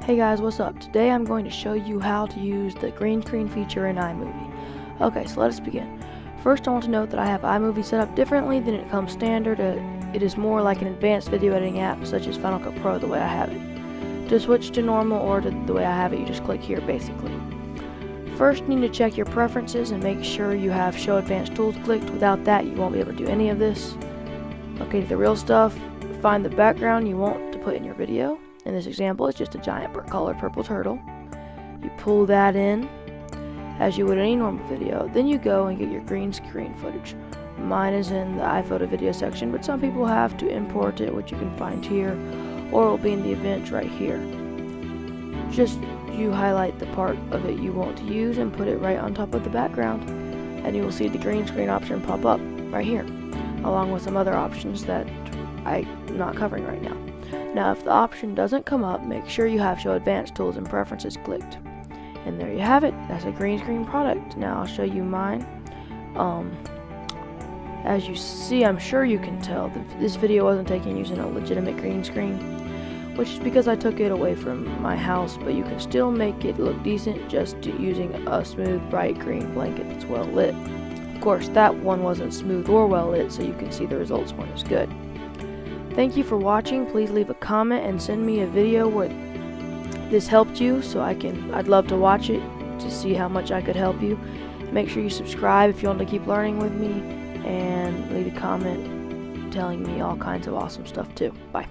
Hey guys, what's up? Today I'm going to show you how to use the green screen feature in iMovie. Okay, so let us begin. First, I want to note that I have iMovie set up differently than it comes standard. It is more like an advanced video editing app such as Final Cut Pro the way I have it. To switch to normal or to the way I have it, you just click here basically. First, you need to check your preferences and make sure you have Show Advanced Tools clicked. Without that, you won't be able to do any of this. Okay, the real stuff, find the background you want to put in your video. In this example, it's just a giant colored purple turtle. You pull that in as you would any normal video. Then you go and get your green screen footage. Mine is in the iPhoto video section, but some people have to import it, which you can find here, or it will be in the events right here. Just you highlight the part of it you want to use and put it right on top of the background, and you will see the green screen option pop up right here, along with some other options that I'm not covering right now. Now, if the option doesn't come up, make sure you have Show Advanced Tools and Preferences clicked. And there you have it. That's a green screen product. Now I'll show you mine. As you see, I'm sure you can tell that this video wasn't taken using a legitimate green screen, which is because I took it away from my house, but you can still make it look decent just using a smooth, bright green blanket that's well lit. Of course, that one wasn't smooth or well lit, so you can see the results weren't as good. Thank you for watching. Please leave a comment and send me a video where this helped you so I'd love to watch it to see how much I could help you. Make sure you subscribe if you want to keep learning with me, and leave a comment telling me all kinds of awesome stuff too. Bye.